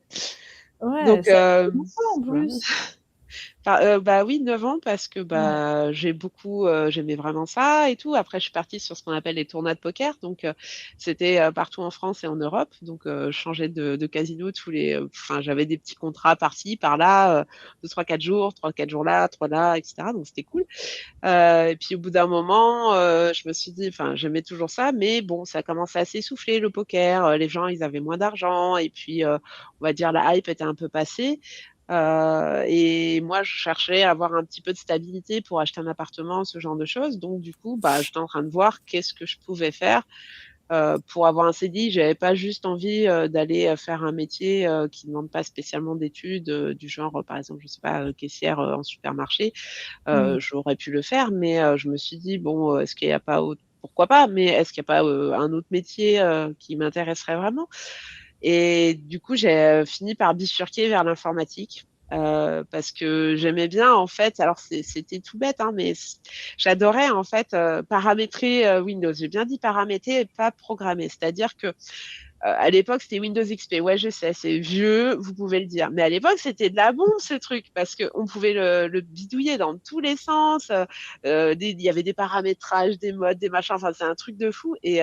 ouais, Donc ça a duré longtemps en voilà. plus. Enfin, bah, oui, 9 ans parce que, Ouais. bah, j'aimais vraiment ça et tout. Après, je suis partie sur ce qu'on appelle les tournois de poker. Donc, c'était, partout en France et en Europe. Donc, je changeais de casino enfin, j'avais des petits contrats par-ci, par-là, de 3-4 jours, 3-4 jours là, 3 là, et cetera. Donc, c'était cool. Et puis, au bout d'un moment, je me suis dit, enfin, j'aimais toujours ça, mais bon, ça commençait à s'essouffler le poker. Les gens, ils avaient moins d'argent et puis, on va dire la hype était un peu passée. Et moi, je cherchais à avoir un petit peu de stabilité pour acheter un appartement, ce genre de choses. Donc du coup, bah, j'étais en train de voir qu'est-ce que je pouvais faire, pour avoir un CDI. J'avais pas juste envie, d'aller, faire un métier, qui ne demande pas spécialement d'études, du genre, par exemple, je sais pas, caissière, en supermarché. Mmh. J'aurais pu le faire, mais je me suis dit: «Bon, est-ce qu'il y a pas autre pourquoi pas, mais est-ce qu'il y a pas, un autre métier, qui m'intéresserait vraiment?» Et du coup, j'ai, fini par bifurquer vers l'informatique, parce que j'aimais bien en fait, alors c'était tout bête, hein, mais j'adorais en fait, paramétrer, Windows. J'ai bien dit paramétrer et pas programmer. C'est-à-dire que à l'époque, c'était Windows XP. Ouais, je sais, c'est vieux, vous pouvez le dire. Mais à l'époque, c'était de la bombe, ce truc, parce qu'on pouvait le bidouiller dans tous les sens. Il y avait des paramétrages, des modes, des machins. Enfin, c'est un truc de fou. Et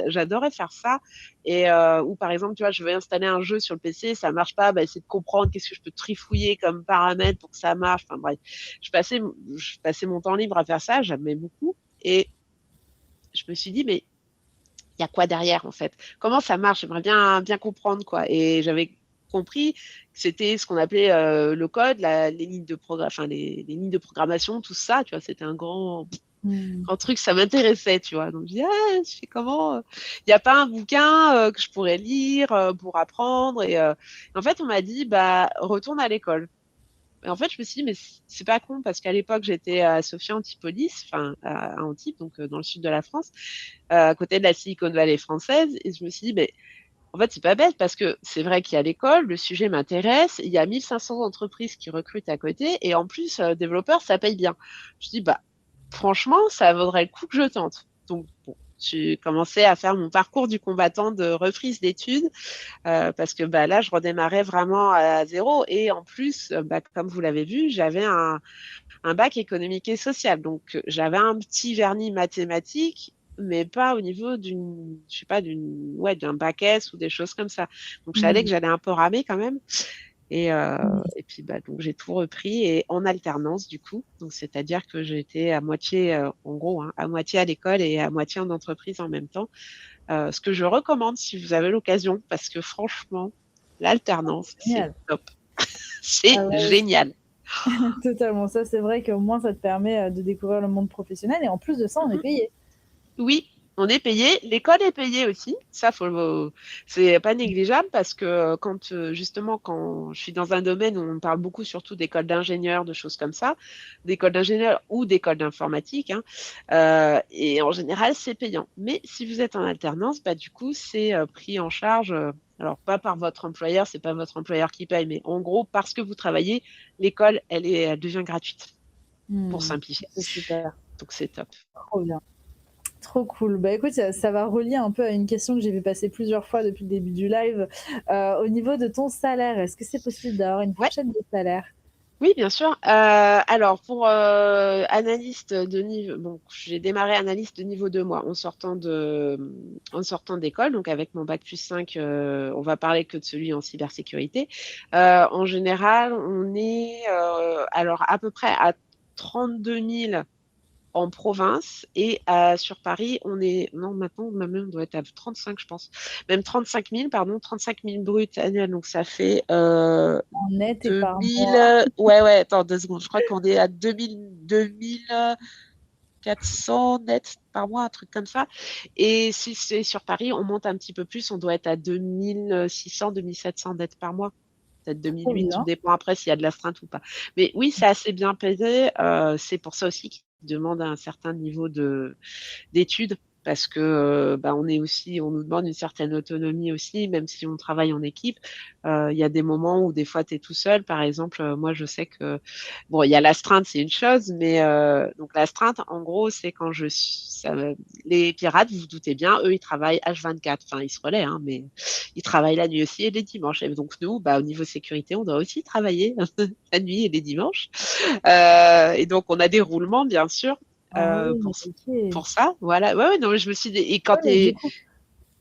j'adorais faire ça. Et ou par exemple, tu vois, je vais installer un jeu sur le PC, ça marche pas, bah, essayer de comprendre qu'est-ce que je peux trifouiller comme paramètres pour que ça marche. Enfin bref, je passais mon temps libre à faire ça. J'aimais beaucoup. Et je me suis dit, mais il y a quoi derrière en fait? Comment ça marche? J'aimerais bien comprendre quoi. Et j'avais compris que c'était ce qu'on appelait le code, les lignes de enfin les lignes de programmation, tout ça, tu vois, c'était un Mmh. grand truc, ça m'intéressait, tu vois. Donc je dis ah, je fais comment? Il n'y a pas un bouquin que je pourrais lire pour apprendre. Et en fait, on m'a dit bah retourne à l'école. Et en fait, je me suis dit, mais c'est pas con, parce qu'à l'époque, j'étais à Sophia Antipolis, enfin, à Antibes, donc dans le sud de la France, à côté de la Silicon Valley française. Et je me suis dit, mais en fait, c'est pas bête, parce que c'est vrai qu'il y a l'école, le sujet m'intéresse, il y a 1500 entreprises qui recrutent à côté, et en plus, développeur, ça paye bien. Je dis, bah, franchement, ça vaudrait le coup que je tente. Donc, bon. Je commençais à faire mon parcours du combattant de reprise d'études parce que là, je redémarrais vraiment à zéro. Et en plus, comme vous l'avez vu, j'avais un bac économique et social. Donc, j'avais un petit vernis mathématique, mais pas au niveau je sais pas, d'un bac S ou des choses comme ça. Donc, je savais Mmh. que j'allais un peu ramer quand même. Mmh. Et puis, donc, j'ai tout repris et en alternance, du coup. Donc, c'est-à-dire que j'étais à moitié, en gros, hein, à moitié à l'école et à moitié en entreprise en même temps. Ce que je recommande si vous avez l'occasion, parce que franchement, l'alternance, c'est Génial. top. C'est Ah ouais, génial. totalement. Ça, c'est vrai qu'au moins, ça te permet, de découvrir le monde professionnel et en plus de ça, on est Mhm. payé. Oui, on est payé. L'école est payée aussi. Ça, c'est pas négligeable parce que justement, quand je suis dans un domaine où on parle beaucoup surtout d'école d'ingénieurs, de choses comme ça, d'école d'ingénieurs ou d'école d'informatique, hein, et en général, c'est payant. Mais si vous êtes en alternance, du coup, c'est pris en charge. Alors, pas par votre employeur, c'est pas votre employeur qui paye, mais en gros, parce que vous travaillez, l'école, elle devient gratuite, pour Mmh. simplifier. C'est super, Donc, c'est top. trop bien. Trop cool. Bah écoute, ça va relier un peu à une question que j'ai vu passer plusieurs fois depuis le début du live. Au niveau de ton salaire, est-ce que c'est possible d'avoir une Ouais. fourchette de salaire? Oui, bien sûr. Alors, pour analyste de niveau, bon, j'ai démarré analyste de niveau 2 mois en sortant d'école, donc avec mon bac plus 5, on va parler que de celui en cybersécurité. En général, on est alors à peu près à 32 000 en province et sur Paris, on est, non, maintenant, même on doit être à 35, je pense, même 35 000, pardon, 35 000 bruts annuels, donc ça fait En net et par 2000, mois? ouais, ouais, attends 2 secondes, je crois qu'on est à 2400 net par mois, un truc comme ça. Et si c'est sur Paris, on monte un petit peu plus, on doit être à 2600, 2700 net par mois. Peut-être Trop 2008, tout bien. dépend après s'il y a de l'astreinte ou pas. Mais oui, c'est assez bien payé. C'est pour ça aussi qu'ils demandent un certain niveau d'études parce que on nous demande une certaine autonomie aussi, même si on travaille en équipe. Il y a des moments où des fois tu es tout seul. Par exemple, moi je sais que bon, il y a l'astreinte, c'est une chose, mais donc l'astreinte, en gros, c'est quand les pirates, vous vous doutez bien, eux ils travaillent H24. Enfin, ils se relaient, hein, mais ils travaillent la nuit aussi et les dimanches. Et donc nous, au niveau sécurité, on doit aussi travailler la nuit et les dimanches. Et donc on a des roulements, bien sûr. Ah oui, Pour OK. ça, voilà. Ouais, ouais, non, mais je me suis dit, et quand Ouais, mais du t'es, coup,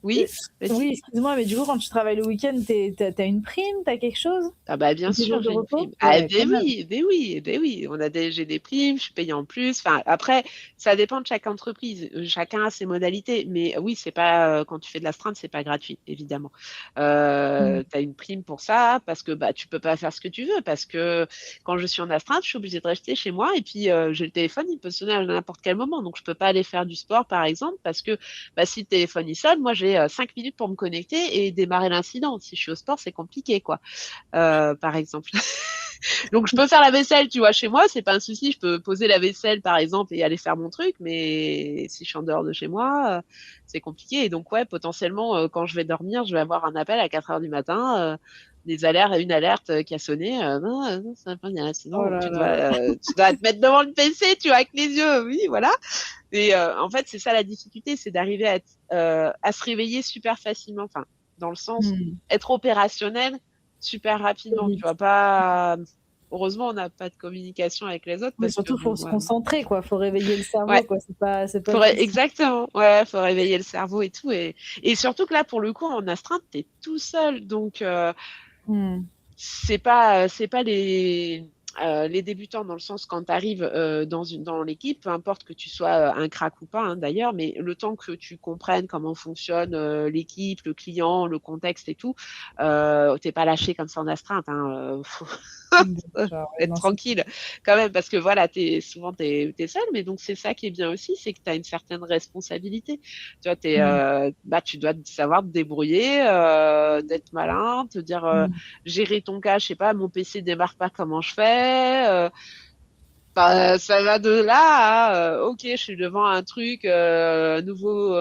oui, heu, vas-y. oui, excuse-moi, mais du coup, quand tu travailles le week-end, tu une prime? T'as quelque chose? Ah bah bien Ou tes sûr, jours de j'ai une repos? prime. Ah Ouais, quand ben même. oui, ben oui, ben oui. J'ai des primes, je suis payée en plus. Enfin, après, ça dépend de chaque entreprise. Chacun a ses modalités. Mais oui, c'est pas quand tu fais de l'astreinte, c'est pas gratuit, évidemment. Mmh. Tu as une prime pour ça parce que tu peux pas faire ce que tu veux. Parce que quand je suis en astreinte, je suis obligée de rester chez moi et puis j'ai le téléphone, il peut sonner à n'importe quel moment. Donc je peux pas aller faire du sport, par exemple, parce que si le téléphone il sonne, moi j'ai 5 minutes pour me connecter et démarrer l'incident. Si je suis au sport, c'est compliqué, quoi. Par exemple. Donc je peux faire la vaisselle, tu vois, chez moi, c'est pas un souci. Je peux poser la vaisselle, par exemple, et aller faire mon truc. Mais si je suis en dehors de chez moi, c'est compliqué. Et donc ouais, potentiellement, quand je vais dormir, je vais avoir un appel à 4 heures du matin. Une alerte qui a sonné. Non, non, ça va pas bien. Oh Sinon, là là. tu dois te mettre devant le PC, tu vois, avec les yeux. Oui, voilà. Et en fait, c'est ça la difficulté, c'est d'arriver à se réveiller super facilement. Enfin, dans le sens, Mmh. être opérationnel super Trop rapidement. Tu vois vite. pas. Heureusement, on n'a pas de communication avec les autres Oui, parce que surtout, bon, faut se concentrer, quoi. Faut réveiller le ouais, cerveau, quoi. C'est pas le souci. exactement. Ouais, faut réveiller le cerveau et tout. Et surtout que là, pour le coup, en astreinte, t'es tout seul. Donc, Mmh. c'est pas les débutants dans le sens quand tu arrives dans l'équipe, peu importe que tu sois un crack ou pas, hein, d'ailleurs, mais le temps que tu comprennes comment fonctionne l'équipe, le client, le contexte et tout, t'es pas lâché comme ça en astreinte. Hein, faut Bien sûr, ouais, être non, c'est tranquille quand même parce que voilà, souvent t'es seul, mais donc c'est ça qui est bien aussi, c'est que tu as une certaine responsabilité. Tu vois, mmh, tu dois savoir te débrouiller, d'être malin, te dire mmh. gérer ton cas, je sais pas, mon PC démarre pas, comment je fais. Ça va de là à ok, je suis devant un truc, nouveau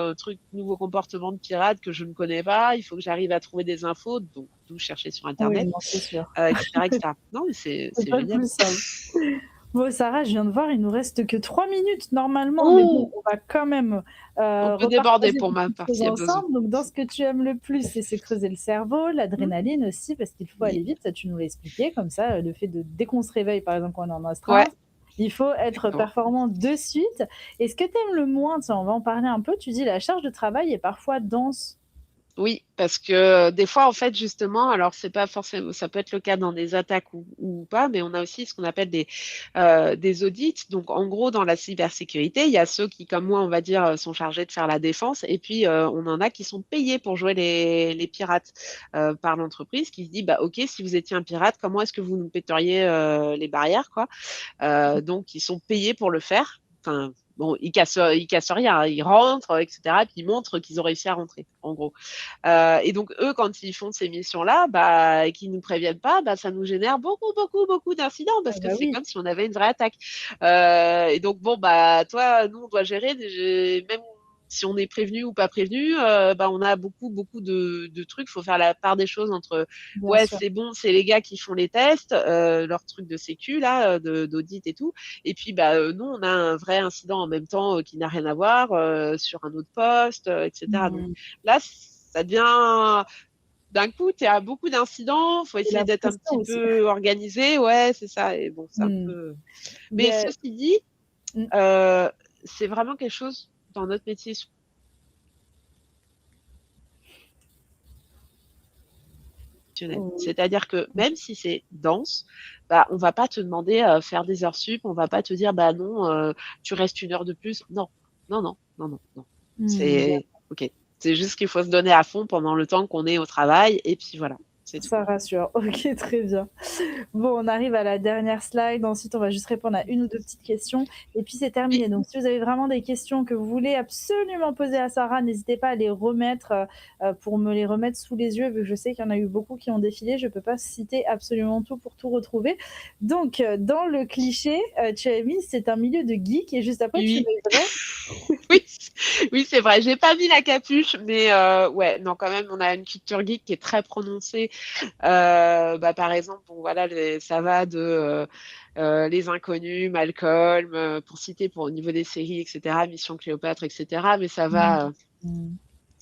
comportement de pirate que je ne connais pas. Il faut que j'arrive à trouver des infos, donc tout chercher sur Oui, Internet, non, c'est sûr. etc., etc. Non, mais C'est c'est pas le génial. plus simple. Bon, Sarah, je viens de voir, il nous reste que 3 minutes normalement, mais bon, Ouh! on va quand même, On peut déborder repartager pour des ma petites part choses s'il y a besoin. ensemble. Donc dans ce que tu aimes le plus, c'est se creuser le cerveau, Mmh. l'adrénaline aussi parce qu'il faut Oui, aller vite, ça tu nous l'as expliqué. Comme ça, le fait de dès qu'on se réveille, par exemple, quand on est en ouais, astreinte, il faut être exactement. performant de suite. Et ce que tu aimes le moins, tiens, on va en parler un peu, tu dis: «La charge de travail est parfois dense». Oui, parce que des fois, en fait, justement, alors c'est pas forcément, ça peut être le cas dans des attaques ou pas, mais on a aussi ce qu'on appelle des audits. Donc en gros, dans la cybersécurité, il y a ceux qui, comme moi, on va dire, sont chargés de faire la défense et puis, on en a qui sont payés pour jouer les pirates, par l'entreprise qui se dit: «Bah, OK, si vous étiez un pirate, comment est-ce que vous nous péteriez, les barrières, quoi?» Donc ils sont payés pour le faire. Enfin, bon, ils cassent rien, hein, ils rentrent, et cetera, puis ils montrent qu'ils ont réussi à rentrer, en gros. Et donc eux, quand ils font ces missions-là, bah, et qu'ils nous préviennent pas, bah, ça nous génère beaucoup, beaucoup, beaucoup d'incidents Ah parce que bah c'est oui, comme si on avait une vraie attaque. Et donc bon, bah, toi, nous, on doit gérer des même si on est prévenu ou pas prévenu, bah, on a beaucoup, beaucoup de trucs. Faut faire la part des choses entre, bien ouais, sûr. c'est bon, c'est les gars qui font les tests, leurs trucs de sécu là, de d'audit et tout. Et puis, bah, nous, on a un vrai incident en même temps, qui n'a rien à voir, sur un autre poste, et cetera. Donc Mmh. là, ça devient d'un coup, tu es à beaucoup d'incidents, faut Et essayer la d'être un pression petit aussi. peu organisé, ouais, c'est ça et bon, c'est un Mmh. peu mais Beh, ceci dit, mmh, heu, c'est vraiment quelque chose dans notre métier professionnel. oui. C'est-à-dire que même si c'est dense, bah, on va pas te demander, faire des heures sup, on va pas te dire: «Bah non, tu restes 1 heure de plus». Non, non, non, non, non, non. Mmh. C'est OK. C'est juste qu'il faut se donner à fond pendant le temps qu'on est au travail et puis voilà, c'est tout. Ça rassure. OK, très bien. Bon, on arrive à la dernière slide. Ensuite, on va juste répondre à une ou 2 petites questions et puis c'est Oui, terminé. Donc si vous avez vraiment des questions que vous voulez absolument poser à Sarah, n'hésitez pas à les remettre, pour me les remettre sous les yeux, vu que je sais qu'il y en a eu beaucoup qui ont défilé. Je ne peux pas citer absolument tout pour tout retrouver. Donc, dans le cliché, tu as mis: «C'est un milieu de geeks» et juste après tu oui. mets: «vrai». Oui, oui, c'est vrai, j'ai pas mis la capuche, mais ouais, non, quand même, on a une culture geek qui est très prononcée. Bah, par exemple, bon, voilà, ça va de, Les Inconnus, Malcolm, pour citer pour au niveau des séries et cetera, Mission Cléopâtre et cetera, mais ça Mmh. va, Mmh.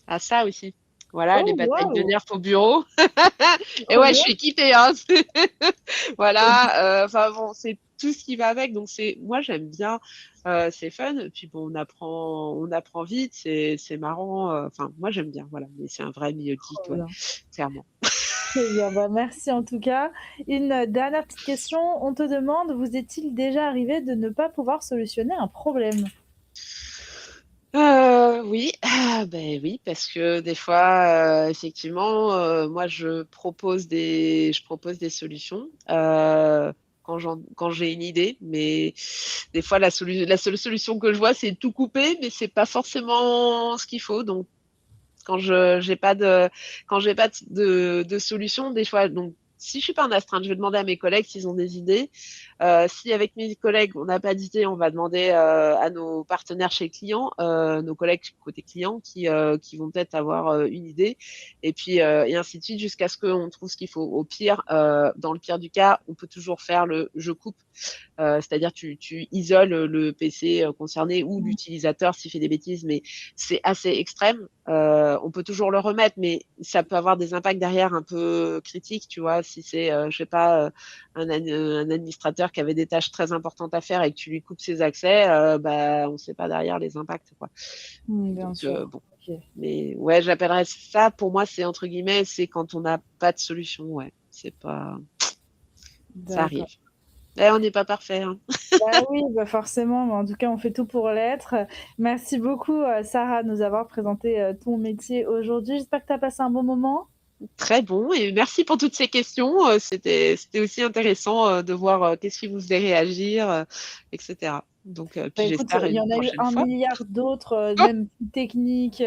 à ça aussi. Voilà, les Oh batailles de waouh! nerfs au bureau et Trop ouais, je bien. suis équipée, hein. Voilà, enfin bon, c'est tout ce qui va avec, donc c'est moi j'aime bien, c'est fun, puis bon, on apprend vite, c'est marrant, enfin moi j'aime bien, voilà, mais c'est un vrai milieu geek, Trop ouais, bien. clairement. Très bien, bah, merci en tout cas. Une dernière petite question, on te demande, vous est-il déjà arrivé de ne pas pouvoir solutionner un problème? Oui, beh, oui, parce que des fois, effectivement, moi je propose des solutions, quand j'ai une idée, mais des fois la seule solution que je vois, c'est tout couper, mais c'est pas forcément ce qu'il faut, donc quand je j'ai pas de quand j'ai pas de solution, des fois donc si je suis pas en astreinte, je vais demander à mes collègues s'ils ont des idées. Si avec mes collègues, on n'a pas d'idée, on va demander, à nos partenaires chez le client, nos collègues côté client qui vont peut-être avoir, une idée et puis, et ainsi de suite jusqu'à ce qu'on trouve ce qu'il faut. Au pire, dans le pire du cas, on peut toujours faire le «je coupe». C'est-à-dire tu isoles, le PC, concerné ou Mmh. l'utilisateur s'il fait des bêtises, mais c'est assez extrême. On peut toujours le remettre, mais ça peut avoir des impacts derrière un peu critiques, tu vois? Si c'est, je sais pas, un administrateur qui avait des tâches très importantes à faire et que tu lui coupes ses accès, bah, on sait pas derrière les impacts, quoi. Mmh, bien Donc sûr. bon, OK. mais ouais, j'appellerais ça pour moi, c'est entre guillemets, c'est quand on n'a pas de solution, ouais. C'est pas ça arrive. D'accord. Eh, on n'est pas parfait, hein. Bah oui, bah forcément, mais en tout cas, on fait tout pour l'être. Merci beaucoup, Sarah, de nous avoir présenté, ton métier aujourd'hui. J'espère que tu as passé un bon moment. Très bon et merci pour toutes ces questions, c'était aussi intéressant, de voir, qu'est-ce qui vous faisait réagir, et cetera. Donc Bah, puis écoute, j'espère il y une en a eu prochaine un fois. milliard d'autres, même plus techniques,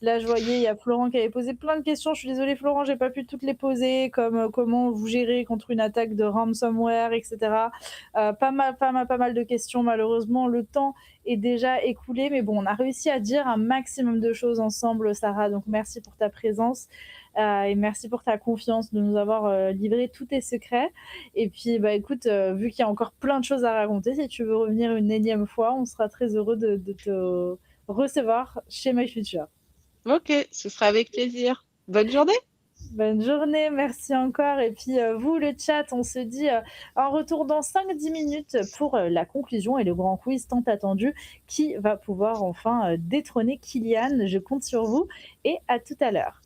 là, je voyais, il y a Florent qui avait posé plein de questions. Je suis désolée Florent, j'ai pas pu toutes les poser, comme, comment vous gérez contre une attaque de ransomware et cetera. Pas mal, pas mal, pas mal de questions. Malheureusement, le temps est déjà écoulé, mais bon, on a réussi à dire un maximum de choses ensemble, Sarah, donc merci pour ta présence. et merci pour ta confiance, de nous avoir, livré tous tes secrets et puis, bah, écoute, vu qu'il y a encore plein de choses à raconter, si tu veux revenir une énième fois, on sera très heureux de te recevoir chez My Future. OK, ce sera avec plaisir. Bonne journée. Bonne journée, merci encore et puis, vous le chat, on se dit, en retour dans 5-10 minutes pour, la conclusion et le grand quiz tant attendu qui va pouvoir enfin, détrôner Kylian. Je compte sur vous et à tout à l'heure.